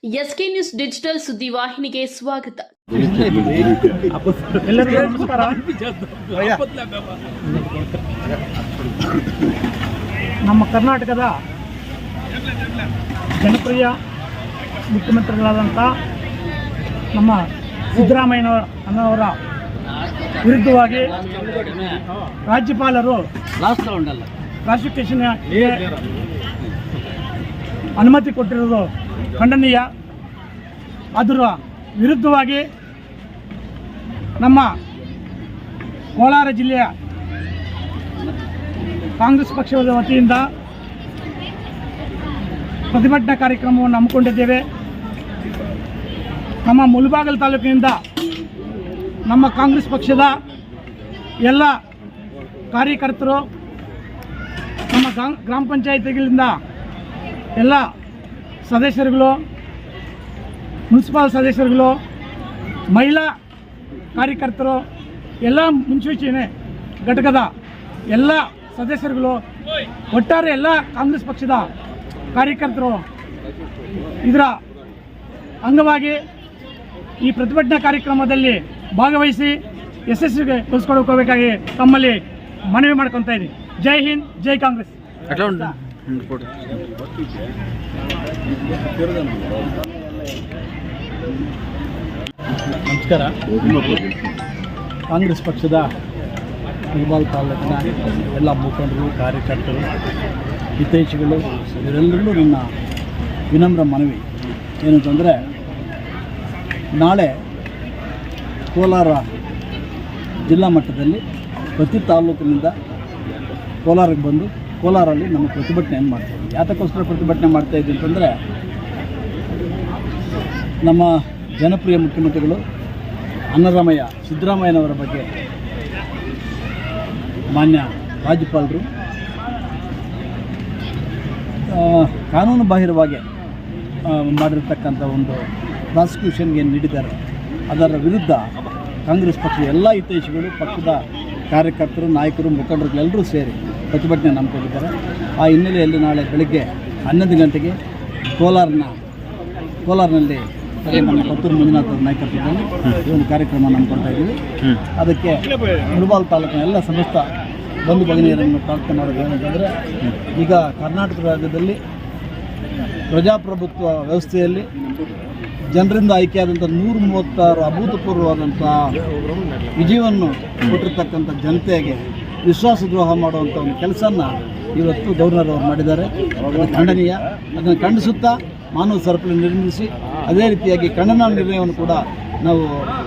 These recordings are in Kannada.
ಎಸ್ಕೆ ನ್ಯೂಸ್ ಡಿಜಿಟಲ್ ಸುದ್ದಿವಾಹಿನಿಗೆ ಸ್ವಾಗತ. ಎಲ್ಲರಿಗೂ ನಮಸ್ಕಾರ. ನಮ್ಮ ಕರ್ನಾಟಕದ ಜನಪ್ರಿಯ ಮುಖ್ಯಮಂತ್ರಿಗಳಾದಂಥ ನಮ್ಮ ಸಿದ್ದರಾಮಯ್ಯನವರ ವಿರುದ್ಧವಾಗಿ ರಾಜ್ಯಪಾಲರು ಪ್ರಾಸಿಕ್ಯೂಷನ್ ಅನುಮತಿ ಕೊಟ್ಟಿರೋದು ಖಂಡನೀಯ. ಅದರ ವಿರುದ್ಧವಾಗಿ ನಮ್ಮ ಕೋಲಾರ ಜಿಲ್ಲೆಯ ಕಾಂಗ್ರೆಸ್ ಪಕ್ಷದ ವತಿಯಿಂದ ಪ್ರತಿಭಟನಾ ಕಾರ್ಯಕ್ರಮವನ್ನು ಹಮ್ಮಿಕೊಂಡಿದ್ದೇವೆ. ನಮ್ಮ ಮುಳಬಾಗಿಲು ತಾಲೂಕಿನಿಂದ ನಮ್ಮ ಕಾಂಗ್ರೆಸ್ ಪಕ್ಷದ ಎಲ್ಲ ಕಾರ್ಯಕರ್ತರು, ನಮ್ಮ ಗ್ರಾಮ ಪಂಚಾಯಿತಿಗಳಿಂದ ಎಲ್ಲ ಸದಸ್ಯರುಗಳು, ಮುನ್ಸಿಪಾಲ್ ಸದಸ್ಯರುಗಳು, ಮಹಿಳಾ ಕಾರ್ಯಕರ್ತರು, ಎಲ್ಲ ಮುನ್ಸೂಚನೆ ಘಟಕದ ಎಲ್ಲ ಸದಸ್ಯರುಗಳು, ಒಟ್ಟಾರೆ ಎಲ್ಲ ಕಾಂಗ್ರೆಸ್ ಪಕ್ಷದ ಕಾರ್ಯಕರ್ತರು ಇದರ ಅಂಗವಾಗಿ ಈ ಪ್ರತಿಭಟನಾ ಕಾರ್ಯಕ್ರಮದಲ್ಲಿ ಭಾಗವಹಿಸಿ ಯಶಸ್ವಿಗೊಳಿಸಿಕೊಳ್ಳಬೇಕಾಗಿ ತಮ್ಮಲ್ಲಿ ಮನವಿ ಮಾಡ್ಕೊತಾ ಇದ್ದೀನಿ. ಜೈ ಹಿಂದ್, ಜೈ ಕಾಂಗ್ರೆಸ್. ನಮಸ್ಕಾರ. ಕಾಂಗ್ರೆಸ್ ಪಕ್ಷದ ಮುಳಬಾಗಿಲು ತಾಲೂಕಿನ ಎಲ್ಲ ಮುಖಂಡರು, ಕಾರ್ಯಕರ್ತರು, ಹಿತೈಷಿಗಳು ಇವರೆಲ್ಲರಿಗೂ ನನ್ನ ವಿನಮ್ರ ಮನವಿ ಏನಂತಂದರೆ, ನಾಳೆ ಕೋಲಾರ ಜಿಲ್ಲಾ ಮಟ್ಟದಲ್ಲಿ ಪ್ರತಿ ತಾಲೂಕಿನಿಂದ ಕೋಲಾರಕ್ಕೆ ಬಂದು ಕೋಲಾರಲ್ಲಿ ನಮ್ಮ ಪ್ರತಿಭಟನೆಯನ್ನು ಮಾಡ್ತಾಯಿದ್ವಿ. ಯಾತಕ್ಕೋಸ್ಕರ ಪ್ರತಿಭಟನೆ ಮಾಡ್ತಾಯಿದ್ವಿ ಅಂತಂದರೆ, ನಮ್ಮ ಜನಪ್ರಿಯ ಮುಖ್ಯಮಂತ್ರಿಗಳು ಸಿದ್ದರಾಮಯ್ಯನವರ ಬಗ್ಗೆ ಮಾನ್ಯ ರಾಜ್ಯಪಾಲರು ಕಾನೂನು ಬಾಹಿರವಾಗಿ ಮಾಡಿರ್ತಕ್ಕಂಥ ಒಂದು ಪ್ರಾಸಿಕ್ಯೂಷನ್ಗೆ ನೀಡಿದ್ದಾರೆ. ಅದರ ವಿರುದ್ಧ ಕಾಂಗ್ರೆಸ್ ಪಕ್ಷದ ಎಲ್ಲ ಹಿತೈಷಿಗಳು, ಪಕ್ಷದ ಕಾರ್ಯಕರ್ತರು, ನಾಯಕರು, ಮುಖಂಡರುಗಳೆಲ್ಲರೂ ಸೇರಿ ಪ್ರತಿಭಟನೆ ನಂಬಿಕೊಂಡಿದ್ದಾರೆ. ಆ ಹಿನ್ನೆಲೆಯಲ್ಲಿ ನಾಳೆ ಬೆಳಗ್ಗೆ 11 ಗಂಟೆಗೆ ಕೋಲಾರ್ನಲ್ಲಿ ನಮ್ಮ ಕೊತ್ತೂರು ಮಂಜುನಾಥ್ ನಾಯಕತ್ವದಲ್ಲಿ ಈ ಒಂದು ಕಾರ್ಯಕ್ರಮ ನಂಬ್ಕೊಳ್ತಾ ಇದ್ದೀವಿ. ಅದಕ್ಕೆ ಮುಳಬಾಗಿಲು ತಾಲೂಕಿನ ಎಲ್ಲ ಸಮಸ್ತ ಬಂಧು ಭಗಿನಿಯರನ್ನು ಪ್ರಾರ್ಥನೆ ಮಾಡೋದು ಏನಂತಂದರೆ, ಈಗ ಕರ್ನಾಟಕ ರಾಜ್ಯದಲ್ಲಿ ಪ್ರಜಾಪ್ರಭುತ್ವ ವ್ಯವಸ್ಥೆಯಲ್ಲಿ ಜನರಿಂದ ಆಯ್ಕೆಯಾದಂಥ 136 ಅಭೂತಪೂರ್ವವಾದಂಥ ವಿಜಯವನ್ನು ಕೊಟ್ಟಿರ್ತಕ್ಕಂಥ ಜನತೆಗೆ ವಿಶ್ವಾಸದ್ರೋಹ ಮಾಡುವಂಥ ಒಂದು ಕೆಲಸನ ಇವತ್ತು ಗವರ್ನರ್ ಅವರು ಮಾಡಿದ್ದಾರೆ. ಅದು ಖಂಡನೀಯ. ಅದನ್ನು ಖಂಡಿಸುತ್ತಾ ಮಾನವ ಸರಪಳಿ ನಿರ್ಮಿಸಿ, ಅದೇ ರೀತಿಯಾಗಿ ಖಂಡನಾ ನಿರ್ಣಯವನ್ನು ಕೂಡ ನಾವು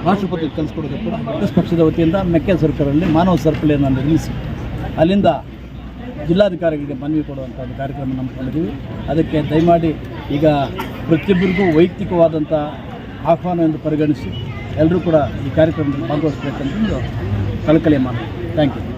ರಾಷ್ಟ್ರಪತಿಗೆ ಕಳಿಸ್ಕೊಡೋದು ಕೂಡ ಕಾಂಗ್ರೆಸ್ ಪಕ್ಷದ ವತಿಯಿಂದ ಮೆಕ್ಕೆ ಸರ್ಕಾರದಲ್ಲಿ ಮಾನವ ಸರಪಳಿಯನ್ನು ನಿರ್ಮಿಸಿ ಅಲ್ಲಿಂದ ಜಿಲ್ಲಾಧಿಕಾರಿಗಳಿಗೆ ಮನವಿ ಕೊಡುವಂಥ ಒಂದು ಕಾರ್ಯಕ್ರಮ ನಂಬಿಕೊಂಡಿದ್ದೀವಿ. ಅದಕ್ಕೆ ದಯಮಾಡಿ ಈಗ ಪ್ರತಿಯೊಬ್ಬರಿಗೂ ವೈಯಕ್ತಿಕವಾದಂಥ ಆಹ್ವಾನ ಎಂದು ಪರಿಗಣಿಸಿ ಎಲ್ಲರೂ ಕೂಡ ಈ ಕಾರ್ಯಕ್ರಮದಲ್ಲಿ ಭಾಗವಹಿಸಬೇಕಂತಂದು ಕಳಕಳಿ ಮಾಡಿ. Thank you.